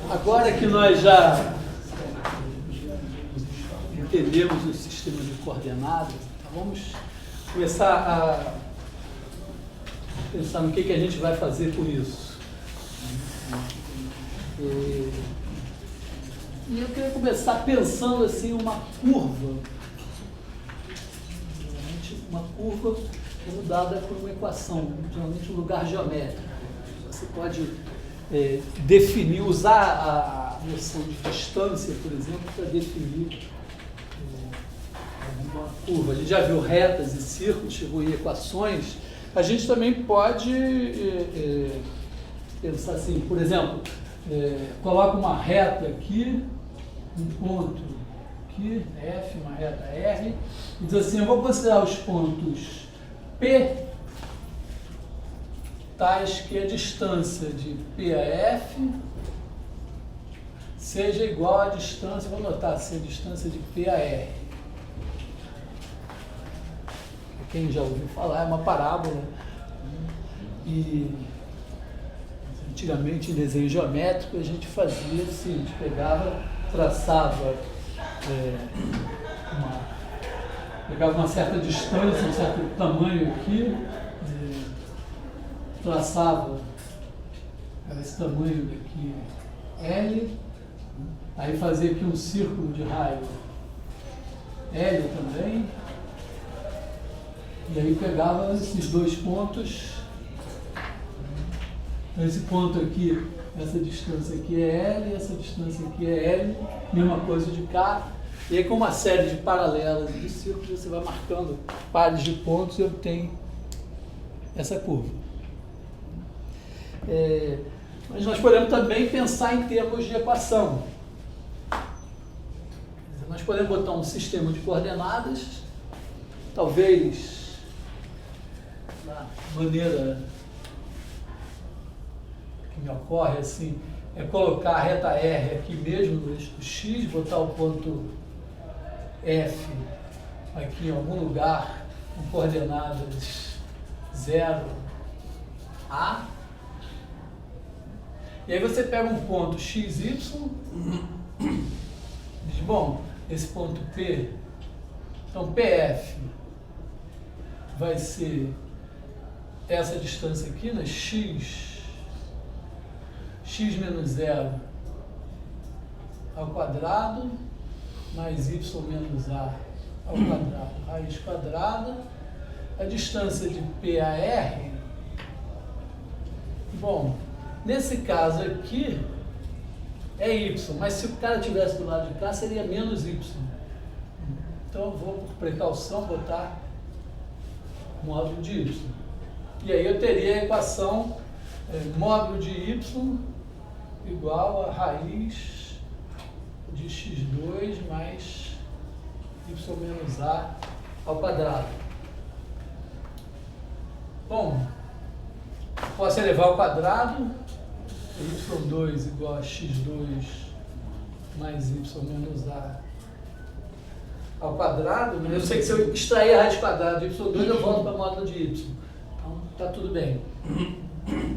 Agora que nós já entendemos o sistema de coordenadas, vamos começar a pensar no que a gente vai fazer com isso. E eu queria começar pensando assim uma curva. Uma curva como dada por uma equação, geralmente um lugar geométrico. Você pode definir, usar a noção de distância, por exemplo, para definir uma curva. A gente já viu retas e círculos, chegou em equações. A gente também pode pensar assim, por exemplo, coloca uma reta aqui, um ponto aqui, F, uma reta R, e diz assim, eu vou considerar os pontos P, tais que a distância de P a F seja igual à distância, vou notar assim, a distância de P a R. Quem já ouviu falar, é uma parábola. E antigamente em desenho geométrico a gente fazia assim, a gente pegava, traçava pegava uma certa distância, um certo tamanho aqui, traçava esse tamanho daqui L, aí fazia aqui um círculo de raio L também, e aí pegava esses dois pontos, então esse ponto aqui, essa distância aqui é L, essa distância aqui é L, mesma coisa de cá, e aí com uma série de paralelas de círculos você vai marcando pares de pontos e obtém essa curva. Mas nós podemos também pensar em termos de equação. Nós podemos botar um sistema de coordenadas, talvez da maneira que me ocorre assim, é colocar a reta R aqui mesmo no eixo do X, botar o ponto F aqui em algum lugar com coordenadas 0, A. E aí você pega um ponto x, y, diz, bom, esse ponto P, então PF vai ser essa distância aqui, né, x menos 0 ao quadrado, mais y menos a ao quadrado, raiz quadrada, a distância de P a R, bom, nesse caso aqui é y, mas se o cara estivesse do lado de cá seria menos y. Então eu vou, por precaução, botar módulo de y. E aí eu teria a equação módulo de y igual a raiz de x2 mais y menos a ao quadrado. Bom, posso elevar ao quadrado, y2 igual a x2 mais y menos a ao quadrado. Eu sei que se eu extrair a raiz quadrada de y2, eu volto para a módulo de y. Então, está tudo bem.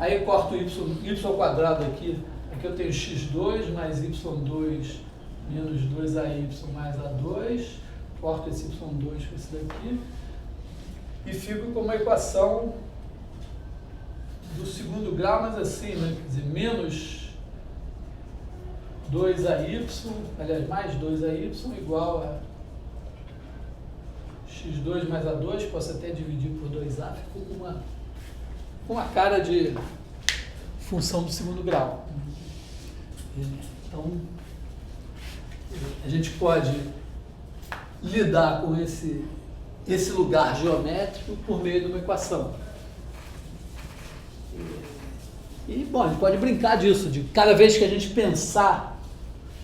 Aí eu corto y ao quadrado aqui. Aqui eu tenho x2 mais y2 menos 2ay mais a2. Corto esse y2 com esse daqui. E fico com uma equação do segundo grau, mas assim, né? Quer dizer, menos 2ay, aliás, mais 2ay igual a x2 mais a2, posso até dividir por 2a, ficou com uma cara de função do segundo grau. Então, a gente pode lidar com esse lugar geométrico por meio de uma equação. E, bom, a gente pode brincar disso, de cada vez que a gente pensar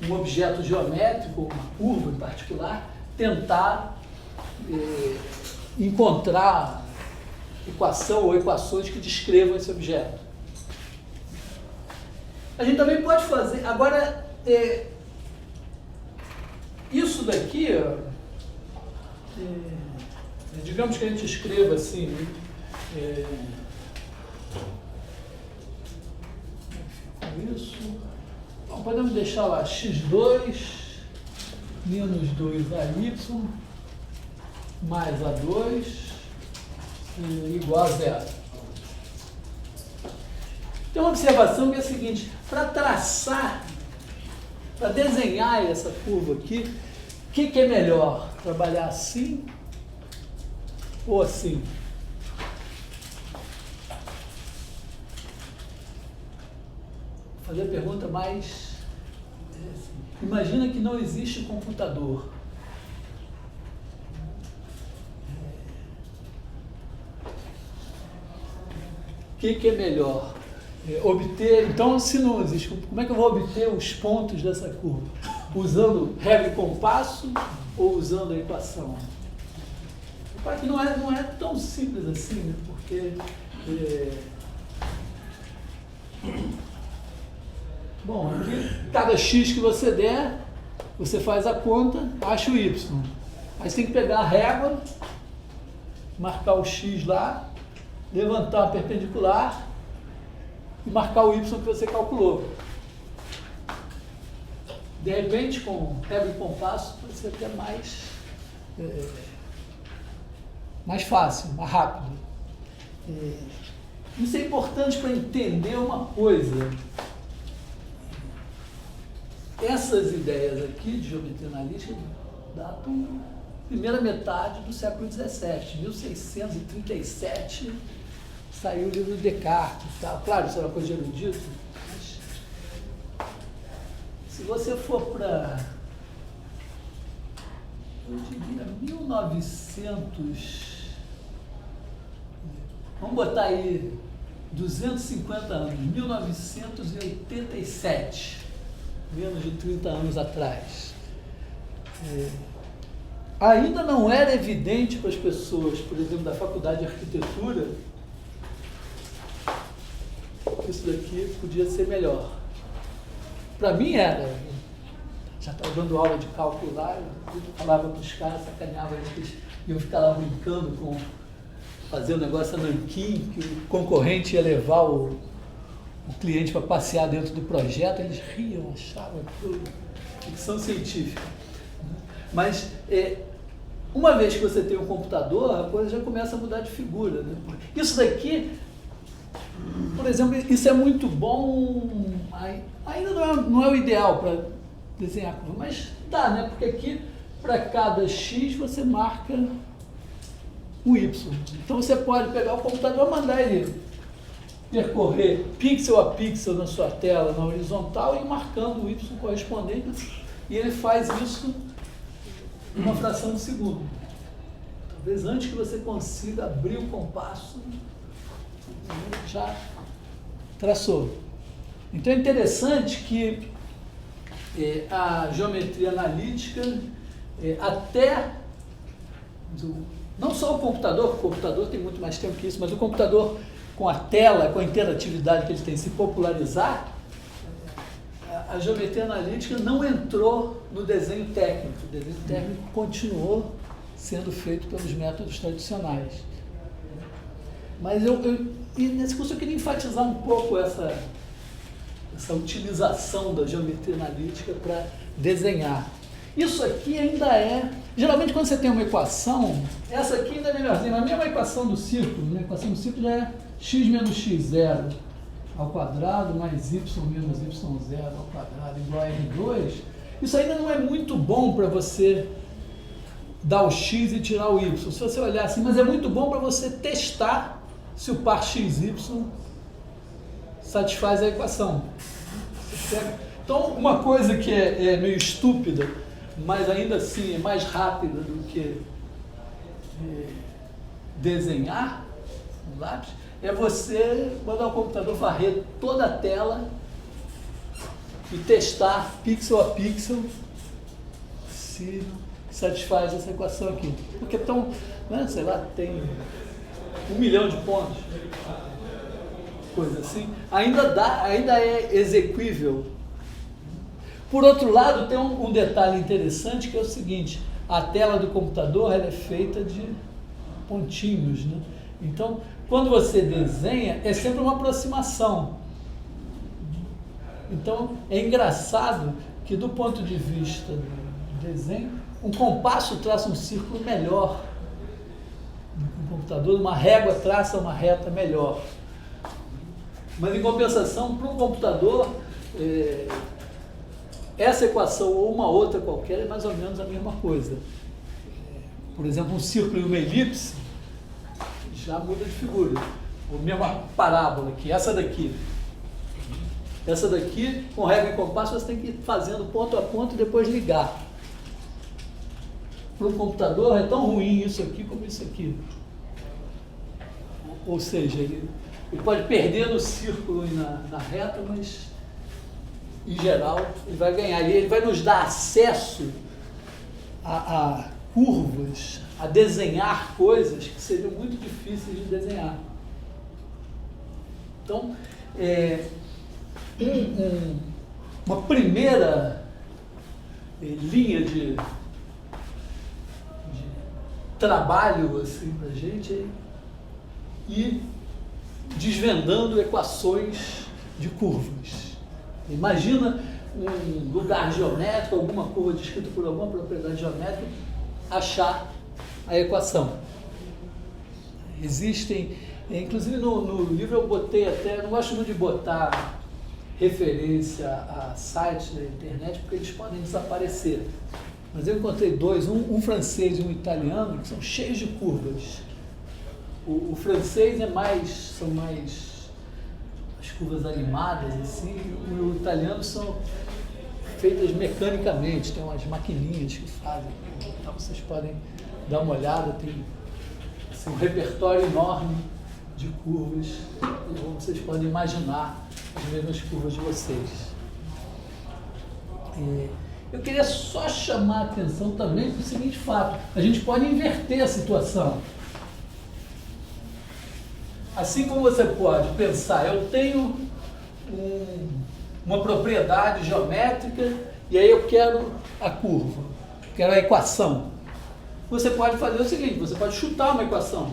um objeto geométrico, uma curva em particular, tentar encontrar equação ou equações que descrevam esse objeto. A gente também pode fazer, agora, isso daqui, digamos que a gente escreva assim, né? Isso. Bom, podemos deixar lá x2 menos 2ay mais a2 igual a zero. Tem uma observação que é a seguinte: para traçar, para desenhar essa curva aqui, o que é melhor? Trabalhar assim ou assim? Vou fazer a pergunta mais... Imagina que não existe computador. O que é melhor? Obter... Então, se não existe, como é que eu vou obter os pontos dessa curva? Usando regra e compasso ou usando a equação? Repara que não é tão simples assim, né? Porque... Bom, aqui, cada x que você der, você faz a conta, acha o y. Aí você tem que pegar a régua, marcar o x lá, levantar a perpendicular e marcar o y que você calculou. De repente, com regra e compasso, pode ser até mais fácil, mais rápido. Isso é importante para entender uma coisa. Essas ideias aqui de geometria analítica datam da primeira metade do século XVII, 1637, saiu o livro de Descartes e tal. Claro, isso era coisa de erudito, mas se você for para, eu diria, 1900, vamos botar aí 250 anos, 1987, menos de 30 anos atrás. Ainda não era evidente para as pessoas, por exemplo, da faculdade de arquitetura, que isso daqui podia ser melhor. Para mim era. Já estava dando aula de cálculo lá, eu falava para os caras, sacaneava eles, e eu ficava lá brincando com fazer um negócio a nanquim, que o concorrente ia levar o cliente para passear dentro do projeto, eles riam, achavam aquilo ficção científica. Mas, uma vez que você tem um computador, a coisa já começa a mudar de figura, né? Isso daqui, por exemplo, isso é muito bom, ainda não é o ideal para desenhar curva, mas dá, né? Porque aqui, para cada x, você marca o y. Então, você pode pegar o computador e mandar ele percorrer pixel a pixel na sua tela, na horizontal, e marcando o y correspondente, e ele faz isso em uma fração de segundo. Talvez antes que você consiga abrir o compasso, ele já traçou. Então é interessante que a geometria analítica, até não só o computador tem muito mais tempo que isso, mas o computador com a tela, com a interatividade que ele tem, se popularizar, a geometria analítica não entrou no desenho técnico. O desenho técnico continuou sendo feito pelos métodos tradicionais. Mas e nesse curso eu queria enfatizar um pouco essa utilização da geometria analítica para desenhar. Isso aqui ainda é... Geralmente, quando você tem uma equação, essa aqui ainda é melhorzinha. A mesma equação do círculo, a equação do círculo já é x menos x0 ao quadrado mais y menos y0 ao quadrado igual a n2. Isso ainda não é muito bom para você dar o x e tirar o y. Se você olhar assim, mas é muito bom para você testar se o par xy satisfaz a equação. Então, uma coisa que é meio estúpida, mas ainda assim é mais rápida do que desenhar no lápis, é você mandar o computador varrer toda a tela e testar pixel a pixel se satisfaz essa equação aqui. Porque então, sei lá, tem 1 milhão de pontos, coisa assim, ainda é exequível. Por outro lado, tem um detalhe interessante que é o seguinte: a tela do computador ela é feita de pontinhos, né? Então, quando você desenha, é sempre uma aproximação. Então, é engraçado que, do ponto de vista do desenho, um compasso traça um círculo melhor do que um computador, uma régua traça uma reta melhor. Mas, em compensação, para um computador, essa equação ou uma outra qualquer é mais ou menos a mesma coisa. Por exemplo, um círculo e uma elipse já muda de figura. Ou mesma parábola aqui, essa daqui. Essa daqui, com régua e compasso, você tem que ir fazendo ponto a ponto e depois ligar. Para um computador é tão ruim isso aqui como isso aqui. Ou seja, ele pode perder no círculo e na reta, mas em geral ele vai ganhar. E ele vai nos dar acesso a curvas, a desenhar coisas que seriam muito difíceis de desenhar. Então, uma primeira linha de trabalho assim, para a gente é ir desvendando equações de curvas. Imagina um lugar geométrico, alguma curva descrita por alguma propriedade geométrica, achar a equação. Existem, inclusive no livro eu botei até, não gosto muito de botar referência a sites da internet, porque eles podem desaparecer. Mas eu encontrei dois, um francês e um italiano, que são cheios de curvas. O francês são mais as curvas animadas, assim, e o italiano são feitas mecanicamente, tem umas maquininhas que fazem. Então vocês podem dar uma olhada, tem assim, um repertório enorme de curvas, e vocês podem imaginar as mesmas curvas de vocês. Eu queria só chamar a atenção também para o seguinte fato: a gente pode inverter a situação. Assim como você pode pensar, eu tenho uma propriedade geométrica e aí eu quero a curva, quero a equação. Você pode fazer o seguinte, você pode chutar uma equação.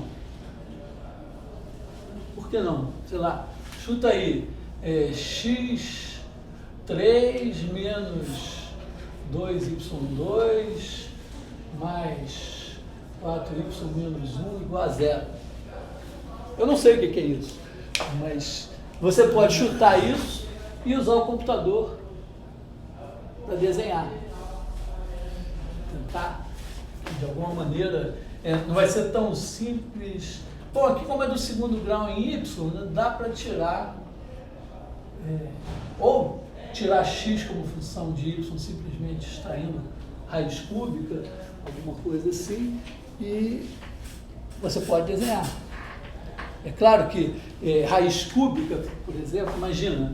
Por que não? Sei lá, chuta aí, x3 menos 2y2 mais 4y menos 1 igual a 0. Eu não sei o que é isso, mas você pode chutar isso e usar o computador para desenhar. Tentar, de alguma maneira, não vai ser tão simples. Bom, aqui como é do segundo grau em y, dá para tirar, ou tirar x como função de y, simplesmente extraindo raiz cúbica, alguma coisa assim, e você pode desenhar. É claro que raiz cúbica, por exemplo, imagina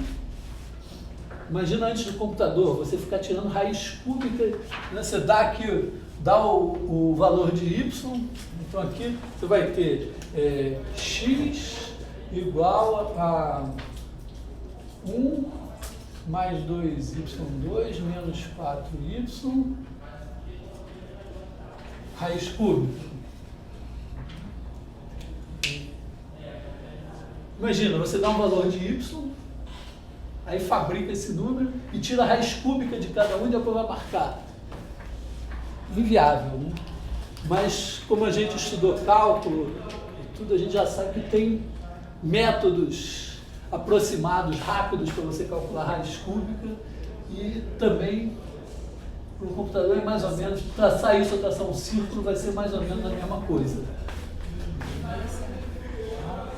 antes do computador, você ficar tirando raiz cúbica, né? Você dá o valor de y, então aqui você vai ter x igual a 1 mais 2y2 menos 4y raiz cúbica. Imagina, você dá um valor de y, aí fabrica esse número e tira a raiz cúbica de cada um e depois vai marcar. Inviável, né? Mas como a gente estudou cálculo e tudo, a gente já sabe que tem métodos aproximados, rápidos, para você calcular a raiz cúbica, e também para o computador é mais ou menos, traçar isso ou traçar um círculo vai ser mais ou menos a mesma coisa.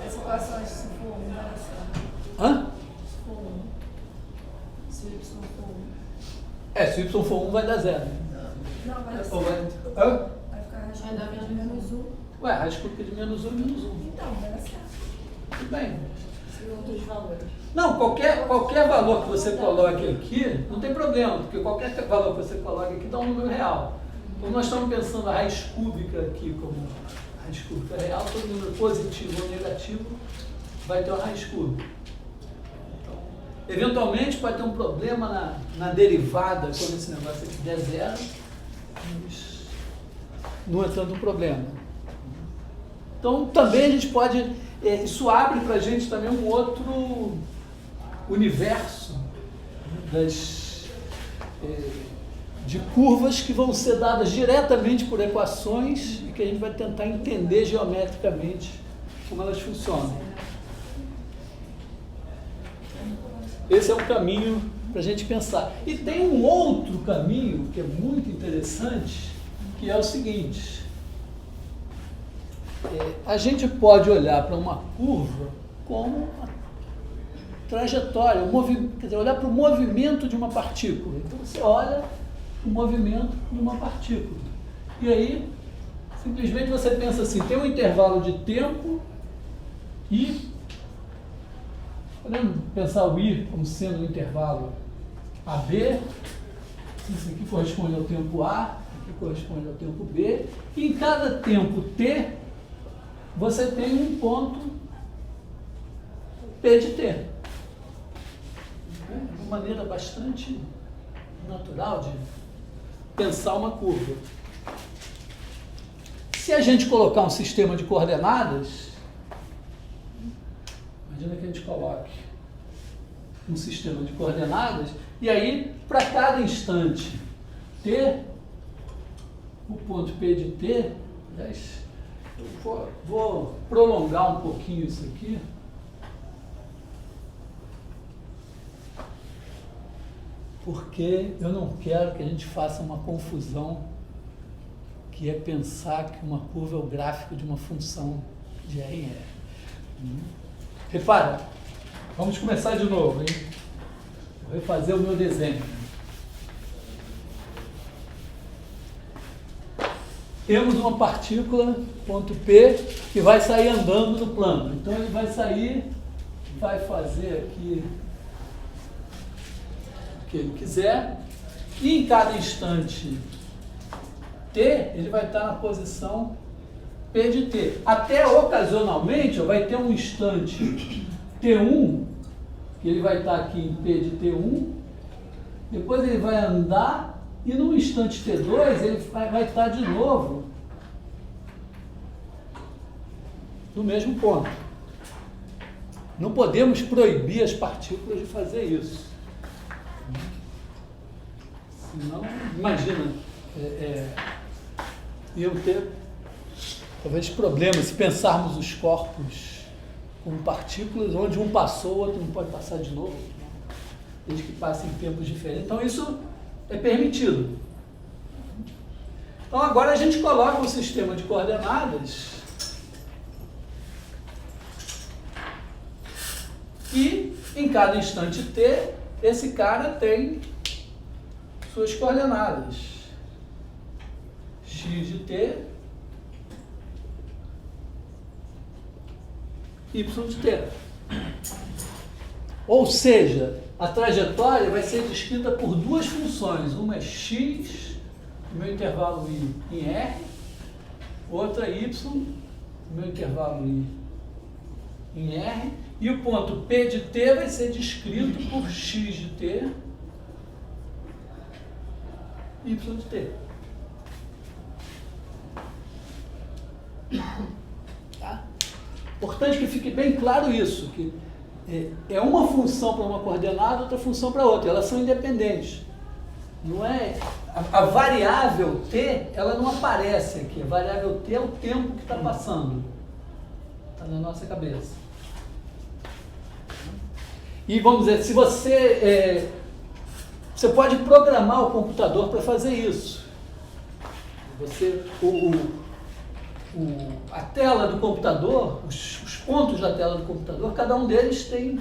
Essa equação, se for 1, vai dar certo. Hã? Se for 1. Se o y for 1. Se o y for 1 vai dar 0. Não, vai dar Ou certo. Hã? Vai ficar a raiz cúbica de menos 1. Ué, a raiz cúbica de menos 1 é menos 1. Então, vai dar certo. Tudo bem. Se outros valores. Não, qualquer valor que você coloque aqui, não tem problema, porque qualquer valor que você coloque aqui dá um número real. Então nós estamos pensando a raiz cúbica aqui como raiz cúbica real, todo número positivo ou negativo vai ter uma raiz cúbica. Então, eventualmente pode ter um problema na derivada, quando esse negócio aqui der 0, mas não é tanto um problema. Então também a gente pode, isso abre para a gente também um outro universo de curvas que vão ser dadas diretamente por equações e que a gente vai tentar entender geometricamente como elas funcionam. Esse é o caminho para a gente pensar. E tem um outro caminho que é muito interessante, que é o seguinte: a gente pode olhar para uma curva como uma trajetória, quer dizer, olhar para o movimento de uma partícula. Então você olha o movimento de uma partícula. E aí, simplesmente você pensa assim, tem um intervalo de tempo e, podemos pensar o I como sendo um intervalo AB, isso aqui corresponde ao tempo A, aqui corresponde ao tempo B, e em cada tempo T, você tem um ponto P de T. De uma maneira bastante natural de pensar uma curva. Se a gente colocar um sistema de coordenadas, imagina que a gente coloque um sistema de coordenadas, e aí, para cada instante T, o ponto P de T, eu vou prolongar um pouquinho isso aqui, porque eu não quero que a gente faça uma confusão, que é pensar que uma curva é o gráfico de uma função de R em R. Repara, vamos começar de novo, hein? Vou refazer o meu desenho. Temos uma partícula, ponto P, que vai sair andando no plano. Então ele vai sair, vai fazer aqui que ele quiser, e em cada instante T, ele vai estar na posição P de T. Até ocasionalmente, vai ter um instante T1, que ele vai estar aqui em P de T1, depois ele vai andar, e no instante T2, ele vai estar de novo no mesmo ponto. Não podemos proibir as partículas de fazer isso. Senão, imagina, iam ter talvez problemas se pensarmos os corpos como partículas, onde um passou, o outro não pode passar de novo, desde que passe em tempos diferentes. Então isso é permitido. Então agora a gente coloca um sistema de coordenadas e em cada instante T, esse cara tem suas coordenadas, x de t, y de t. Ou seja, a trajetória vai ser descrita por duas funções, uma é x, meu intervalo i em r, outra y, meu intervalo i em r, e o ponto P de t vai ser descrito por x de t, y de t. Tá? Importante que fique bem claro isso, que é uma função para uma coordenada, outra função para outra, elas são independentes. Não é, a variável t, ela não aparece aqui, a variável t é o tempo que está passando, está na nossa cabeça. E vamos dizer, se você pode programar o computador para fazer isso. A tela do computador, os pontos da tela do computador, cada um deles tem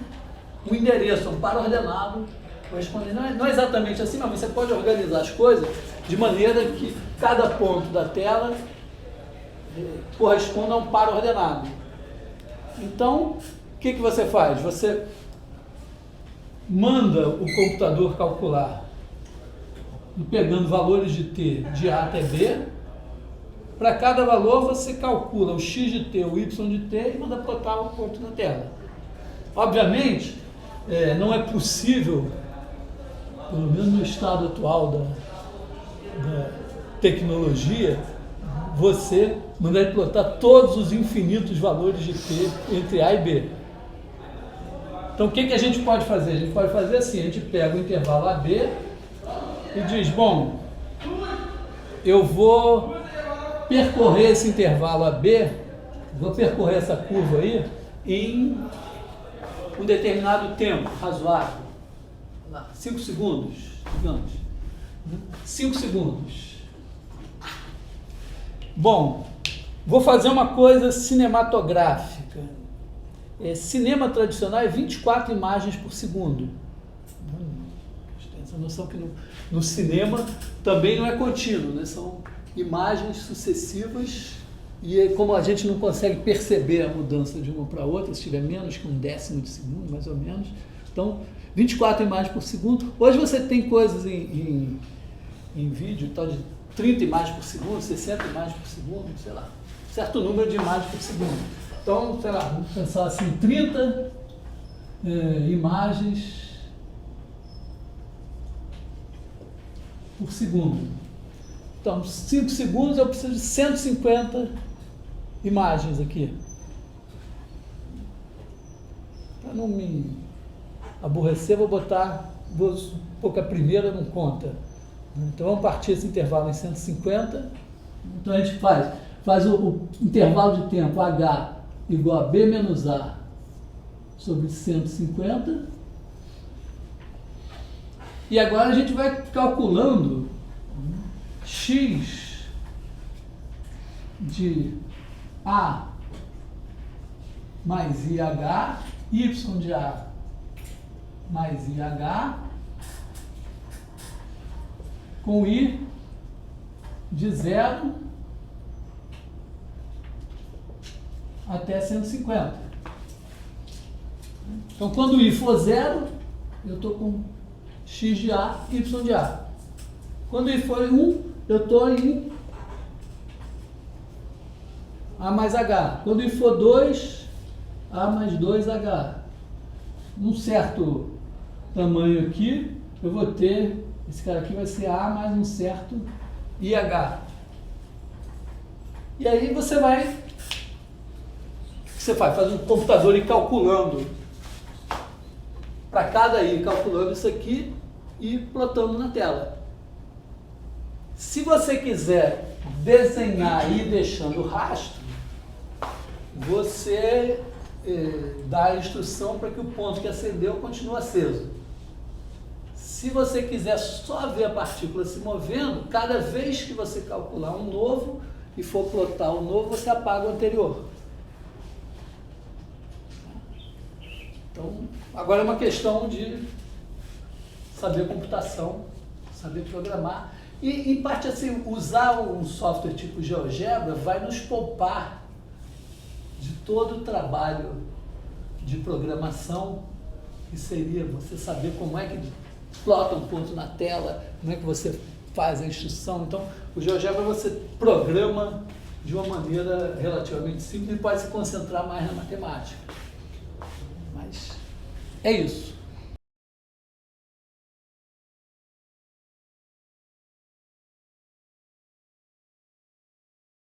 um endereço, um par ordenado correspondente. Não é exatamente assim, mas você pode organizar as coisas de maneira que cada ponto da tela corresponda a um par ordenado. Então, o que você faz? Você manda o computador calcular, pegando valores de t de A até B. Para cada valor você calcula o x de t, o y de t e manda plotar o ponto na tela. Obviamente, não é possível, pelo menos no estado atual da tecnologia, você mandar plotar todos os infinitos valores de t entre A e B. Então, o que a gente pode fazer? A gente pode fazer assim, a gente pega o intervalo AB e diz, bom, eu vou percorrer esse intervalo AB, vou percorrer essa curva aí em um determinado tempo razoável, 5 segundos, digamos, 5 segundos. Bom, vou fazer uma coisa cinematográfica. Cinema tradicional é 24 imagens por segundo. Tem essa noção que no cinema também não é contínuo, né? São imagens sucessivas e como a gente não consegue perceber a mudança de uma para outra, se tiver menos que um décimo de segundo, mais ou menos. Então, 24 imagens por segundo. Hoje você tem coisas em vídeo, tal de 30 imagens por segundo, 60 imagens por segundo, sei lá, certo número de imagens por segundo. Então, sei lá, vamos pensar assim, 30 imagens por segundo. Então, 5 segundos eu preciso de 150 imagens aqui. Para não me aborrecer, vou supor que a primeira não conta. Então, vamos partir esse intervalo em 150. Então, a gente faz o intervalo de tempo H igual a B menos A sobre 150. E agora a gente vai calculando X de A mais IH, Y de A mais IH, com I de 0 até 150. Então, quando I for 0, eu estou com X de A, Y de A. Quando I for 1, eu estou em A mais H. Quando I for 2, A mais 2H. Num certo tamanho aqui, eu vou ter, esse cara aqui vai ser A mais um certo IH. E aí você vai, faz um computador e calculando para cada I, calculando isso aqui e plotando na tela. Se você quiser desenhar e ir deixando rastro, você dá a instrução para que o ponto que acendeu continue aceso. Se você quiser só ver a partícula se movendo, cada vez que você calcular um novo e for plotar um novo, você apaga o anterior. Então, agora é uma questão de saber computação, saber programar. E, em parte, assim, usar um software tipo GeoGebra vai nos poupar de todo o trabalho de programação, que seria você saber como é que plota um ponto na tela, como é que você faz a instrução. Então, o GeoGebra você programa de uma maneira relativamente simples e pode se concentrar mais na matemática. Mas é isso.